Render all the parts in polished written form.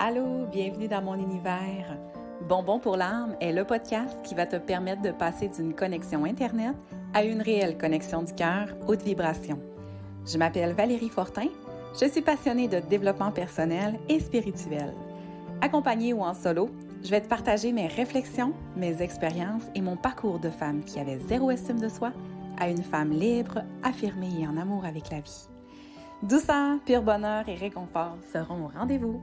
Allô, bienvenue dans mon univers. Bonbon pour l'âme est le podcast qui va te permettre de passer d'une connexion Internet à une réelle connexion du cœur, haute vibration. Je m'appelle Valérie Fortin, je suis passionnée de développement personnel et spirituel. Accompagnée ou en solo, je vais te partager mes réflexions, mes expériences et mon parcours de femme qui avait zéro estime de soi à une femme libre, affirmée et en amour avec la vie. Douceur, pur bonheur et réconfort seront au rendez-vous.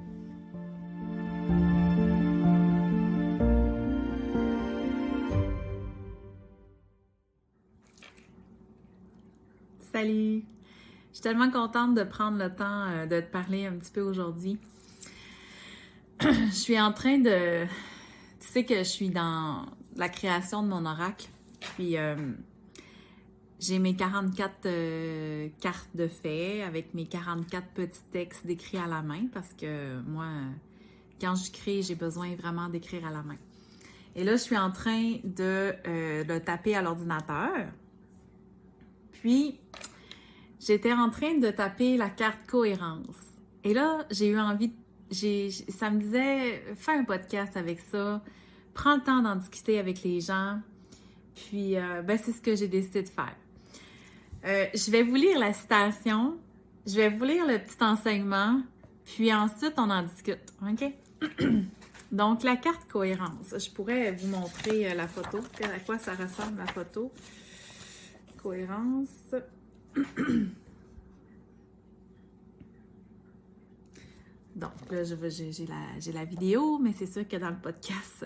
Salut! Je suis tellement contente de prendre le temps de te parler un petit peu aujourd'hui. Je suis en train de... Tu sais que je suis dans la création de mon oracle. Puis j'ai mes 44 cartes de fées avec mes 44 petits textes d'écrits à la main parce que moi, quand je crée, j'ai besoin vraiment d'écrire à la main. Et là, je suis en train de le taper à l'ordinateur. Puis, j'étais en train de taper la carte cohérence. Et là, j'ai eu envie, ça me disait, fais un podcast avec ça, prends le temps d'en discuter avec les gens. Puis, c'est ce que j'ai décidé de faire. Je vais vous lire la citation, je vais vous lire le petit enseignement, puis ensuite, on en discute, OK? Donc, la carte cohérence. Je pourrais vous montrer la photo, à quoi ça ressemble la photo. Cohérence. Donc, là, j'ai la vidéo, mais c'est sûr que dans le podcast,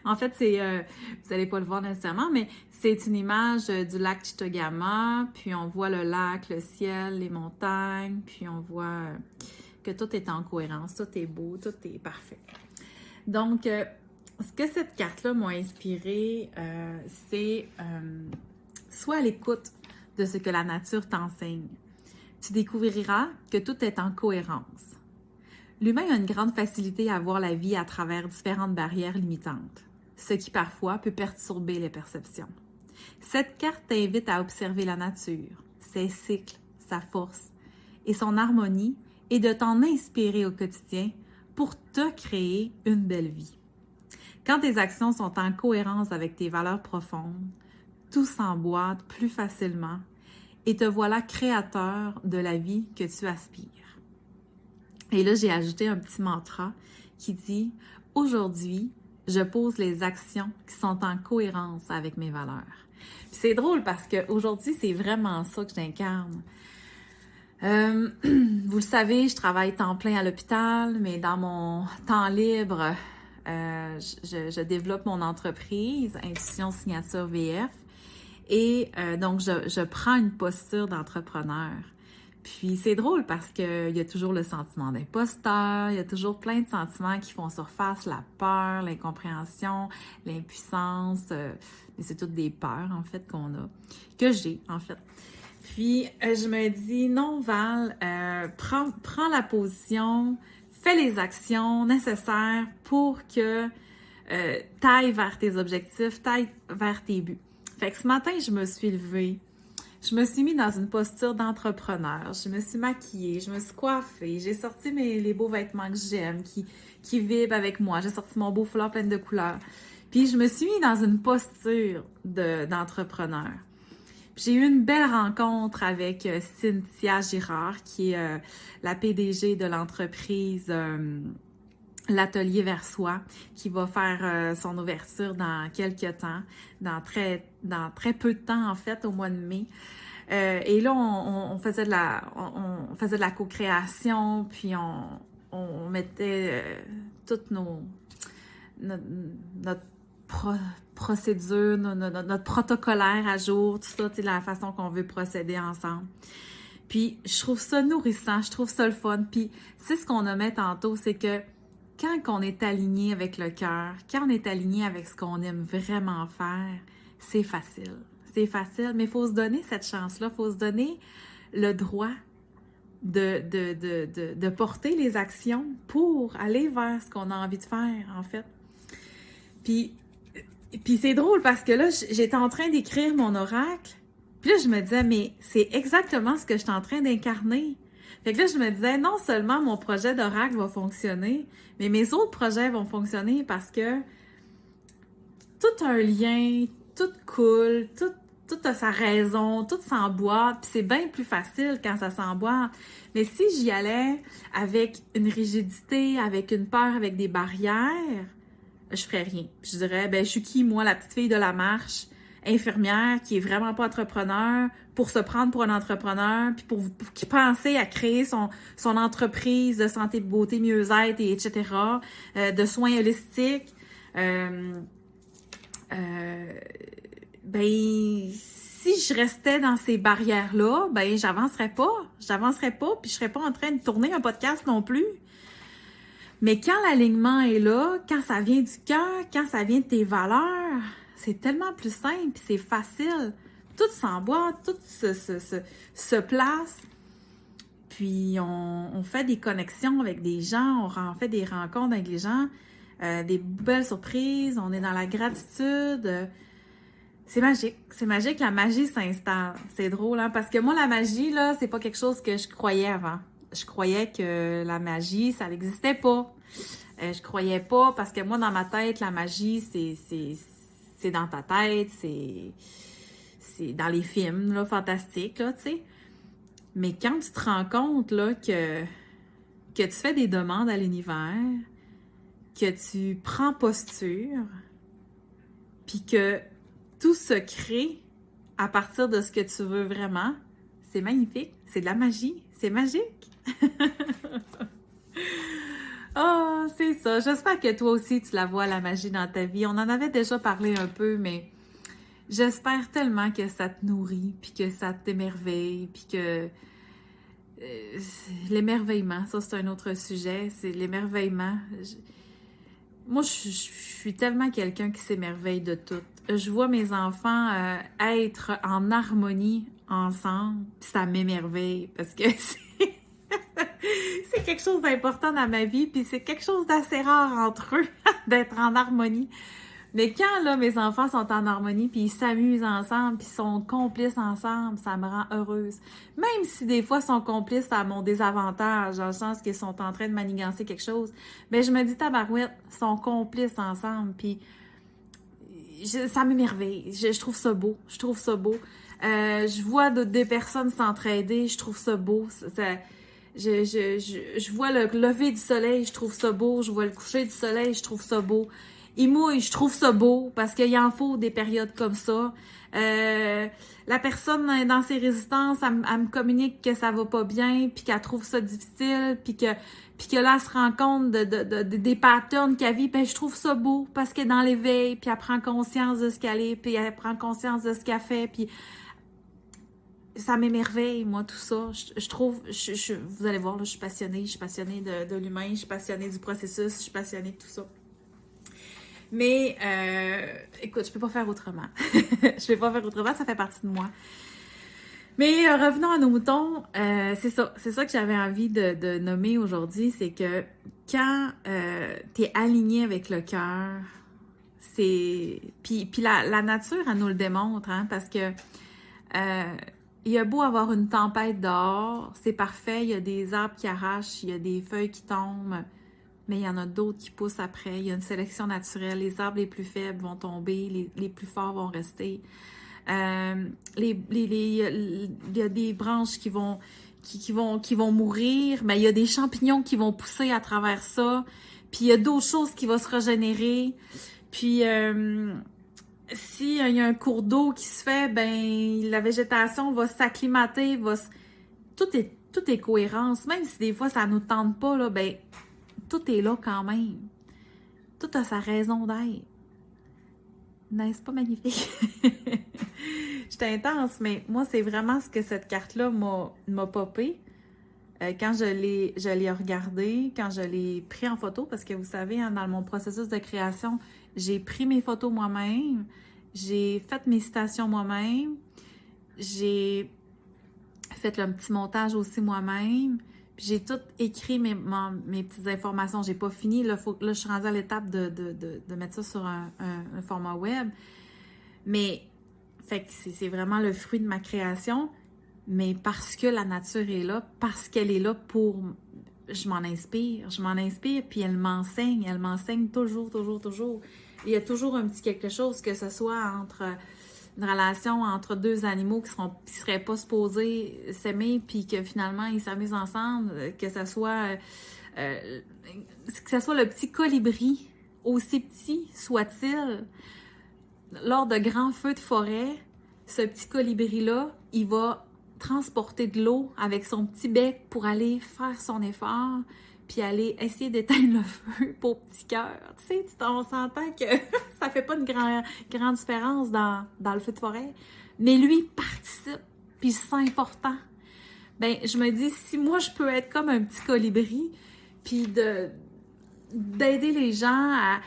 en fait, vous n'allez pas le voir nécessairement, mais c'est une image du lac Chitogama, puis on voit le lac, le ciel, les montagnes, puis on voit que tout est en cohérence, tout est beau, tout est parfait. Donc, ce que cette carte-là m'a inspiré, c'est sois à l'écoute de ce que la nature t'enseigne. Tu découvriras que tout est en cohérence. L'humain a une grande facilité à voir la vie à travers différentes barrières limitantes, ce qui parfois peut perturber les perceptions. Cette carte t'invite à observer la nature, ses cycles, sa force et son harmonie et de t'en inspirer au quotidien pour te créer une belle vie. Quand tes actions sont en cohérence avec tes valeurs profondes, tout s'emboîte plus facilement et te voilà créateur de la vie que tu aspires. Et là, j'ai ajouté un petit mantra qui dit « Aujourd'hui, je pose les actions qui sont en cohérence avec mes valeurs. » Puis c'est drôle parce qu'aujourd'hui, c'est vraiment ça que j'incarne. Vous le savez, je travaille temps plein à l'hôpital, mais dans mon temps libre, je développe mon entreprise, Intuition Signature VF. Et donc, je prends une posture d'entrepreneur. Puis, c'est drôle parce qu'il y a toujours le sentiment d'imposteur, il y a toujours plein de sentiments qui font surface, la peur, l'incompréhension, l'impuissance. Mais c'est toutes des peurs, en fait, que j'ai, en fait. Puis, je me dis, non, Val, prends la position, fais les actions nécessaires pour que t'ailles vers tes objectifs, t'ailles vers tes buts. Fait que ce matin, je me suis levée, je me suis mis dans une posture d'entrepreneur, je me suis maquillée, je me suis coiffée, j'ai sorti les beaux vêtements que j'aime, qui vibrent avec moi, j'ai sorti mon beau foulard plein de couleurs. Puis je me suis mis dans une posture d'entrepreneur. Puis j'ai eu une belle rencontre avec Cynthia Girard, qui est la PDG de l'entreprise l'Atelier vers soi, qui va faire son ouverture dans quelques temps, dans très peu de temps en fait, au mois de mai. Et là, on faisait de la co-création, puis on mettait toute notre procédure, notre protocolaire à jour, tout ça, la façon qu'on veut procéder ensemble. Puis je trouve ça nourrissant, je trouve ça le fun. Puis c'est ce qu'on nommait tantôt, c'est que quand on est aligné avec le cœur, quand on est aligné avec ce qu'on aime vraiment faire, c'est facile. C'est facile, mais il faut se donner cette chance-là, il faut se donner le droit de porter les actions pour aller vers ce qu'on a envie de faire, en fait. Puis c'est drôle parce que là, j'étais en train d'écrire mon oracle, puis là, je me disais, mais c'est exactement ce que je suis en train d'incarner. Fait que là, je me disais, non seulement mon projet d'oracle va fonctionner, mais mes autres projets vont fonctionner parce que tout a un lien, tout coule, tout a sa raison, tout s'emboîte, puis c'est bien plus facile quand ça s'emboîte. Mais si j'y allais avec une rigidité, avec une peur, avec des barrières, je ferais rien. Je dirais, ben, je suis qui, moi, la petite fille de la marche, infirmière, qui est vraiment pas entrepreneur, pour se prendre pour un entrepreneur, puis pour qui pensait à créer son entreprise de santé, beauté, mieux-être, et etc., de soins holistiques. Ben, si je restais dans ces barrières-là, ben, j'avancerais pas, puis je serais pas en train de tourner un podcast non plus. Mais quand l'alignement est là, quand ça vient du cœur, quand ça vient de tes valeurs, c'est tellement plus simple, puis c'est facile. Tout s'emboîte, tout se place. Puis on fait des connexions avec des gens, on fait des rencontres avec les gens, des belles surprises, on est dans la gratitude. C'est magique, la magie s'installe. C'est drôle, hein? Parce que moi, la magie, là, c'est pas quelque chose que je croyais avant. Je croyais que la magie, ça n'existait pas. Je croyais pas, parce que moi, dans ma tête, la magie, c'est dans ta tête, c'est dans les films, là, fantastiques, là, tu sais. Mais quand tu te rends compte, là, que tu fais des demandes à l'univers, que tu prends posture, puis que tout se crée à partir de ce que tu veux vraiment, c'est magnifique, c'est de la magie, c'est magique. Oh, c'est ça. J'espère que toi aussi, tu la vois, la magie dans ta vie. On en avait déjà parlé un peu, mais j'espère tellement que ça te nourrit, puis que ça t'émerveille, puis que l'émerveillement, ça c'est un autre sujet, c'est l'émerveillement. Moi, je suis tellement quelqu'un qui s'émerveille de tout. Je vois mes enfants être en harmonie ensemble, puis ça m'émerveille parce que c'est quelque chose d'important dans ma vie, puis c'est quelque chose d'assez rare entre eux, d'être en harmonie. Mais quand, là, mes enfants sont en harmonie, puis ils s'amusent ensemble, puis ils sont complices ensemble, ça me rend heureuse. Même si des fois, ils sont complices à mon désavantage, dans le sens qu'ils sont en train de manigancer quelque chose, ben je me dis, tabarouette, ils sont complices ensemble, puis ça m'émerveille. Je trouve ça beau. Je trouve ça beau. Je vois des personnes s'entraider, je trouve ça beau. Je vois le lever du soleil, je trouve ça beau. Je vois le coucher du soleil, je trouve ça beau. Il mouille, je trouve ça beau parce qu'il en faut des périodes comme ça. La personne dans ses résistances, elle me communique que ça va pas bien, puis qu'elle trouve ça difficile, puis que là, elle se rend compte des patterns qu'elle vit. Ben, je trouve ça beau parce qu'elle est dans l'éveil, puis elle prend conscience de ce qu'elle est, puis elle prend conscience de ce qu'elle fait, puis ça m'émerveille, moi, tout ça. Je trouve, vous allez voir, là, je suis passionnée de l'humain, je suis passionnée du processus, je suis passionnée de tout ça. Mais, écoute, je peux pas faire autrement. Je peux pas faire autrement, ça fait partie de moi. Mais revenons à nos moutons, c'est ça que j'avais envie de nommer aujourd'hui, c'est que quand tu es aligné avec le cœur, c'est... Puis la nature, elle nous le démontre, hein, parce que il y a beau avoir une tempête dehors, c'est parfait, il y a des arbres qui arrachent, il y a des feuilles qui tombent, mais il y en a d'autres qui poussent après. Il y a une sélection naturelle. Les arbres les plus faibles vont tomber, les plus forts vont rester. Il y a des branches qui vont mourir, mais il y a des champignons qui vont pousser à travers ça. Puis il y a d'autres choses qui vont se régénérer. Puis s'il y a un cours d'eau qui se fait, ben la végétation va s'acclimater, tout est cohérence. Même si des fois ça nous tente pas, là, ben tout est là quand même. Tout a sa raison d'être. N'est-ce pas magnifique? J'étais intense, mais moi, c'est vraiment ce que cette carte-là m'a popé. Quand je l'ai regardée, quand je l'ai pris en photo, parce que vous savez, hein, dans mon processus de création, j'ai pris mes photos moi-même, j'ai fait mes citations moi-même, j'ai fait le petit montage aussi moi-même, puis j'ai tout écrit mes petites informations. J'ai pas fini. Là, je suis rendue à l'étape de mettre ça sur un format web. Mais, fait que c'est vraiment le fruit de ma création. mais parce que la nature est là, parce qu'elle est là pour... Je m'en inspire, puis elle m'enseigne toujours, toujours, toujours. Il y a toujours un petit quelque chose, que ce soit entre une relation entre deux animaux qui seraient pas supposés s'aimer, puis que finalement ils s'amusent ensemble, que ce soit le petit colibri, aussi petit soit-il, lors de grands feux de forêt, ce petit colibri-là, il va transporter de l'eau avec son petit bec pour aller faire son effort, puis aller essayer d'éteindre le feu pour petit cœur. Tu sais, on s'entend que ça fait pas de grande différence dans le feu de forêt, mais lui participe, puis c'est important. Ben, je me dis, si moi je peux être comme un petit colibri, puis d'aider les gens à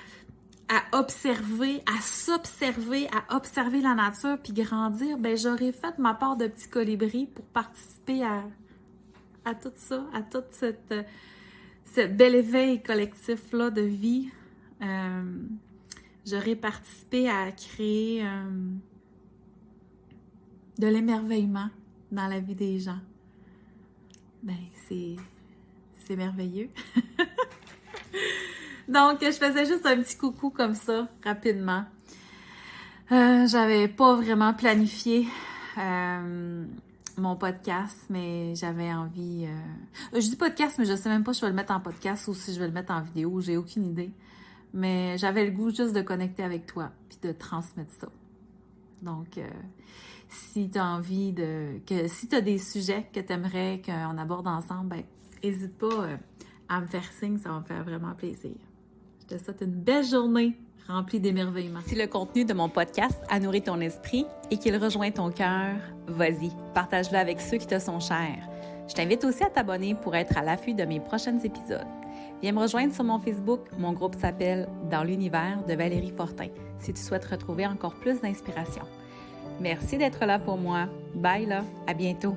observer, à s'observer, à observer la nature puis grandir, ben j'aurais fait ma part de petit colibri pour participer à tout ça, à toute cette bel éveil collectif-là de vie. J'aurais participé à créer de l'émerveillement dans la vie des gens. Ben, c'est merveilleux. Donc, je faisais juste un petit coucou comme ça, rapidement. J'avais pas vraiment planifié mon podcast, mais j'avais envie... je dis podcast, mais je sais même pas si je vais le mettre en podcast ou si je vais le mettre en vidéo. J'ai aucune idée. Mais j'avais le goût juste de connecter avec toi puis de transmettre ça. Donc, si tu as envie si tu as des sujets que tu aimerais qu'on aborde ensemble, ben, n'hésite pas à me faire signe, ça va me faire vraiment plaisir. Je te souhaite une belle journée remplie d'émerveillement. Si le contenu de mon podcast a nourri ton esprit et qu'il rejoint ton cœur, vas-y, partage-le avec ceux qui te sont chers. Je t'invite aussi à t'abonner pour être à l'affût de mes prochains épisodes. Viens me rejoindre sur mon Facebook. Mon groupe s'appelle « Dans l'univers de Valérie Fortin » si tu souhaites retrouver encore plus d'inspiration. Merci d'être là pour moi. Bye là, à bientôt.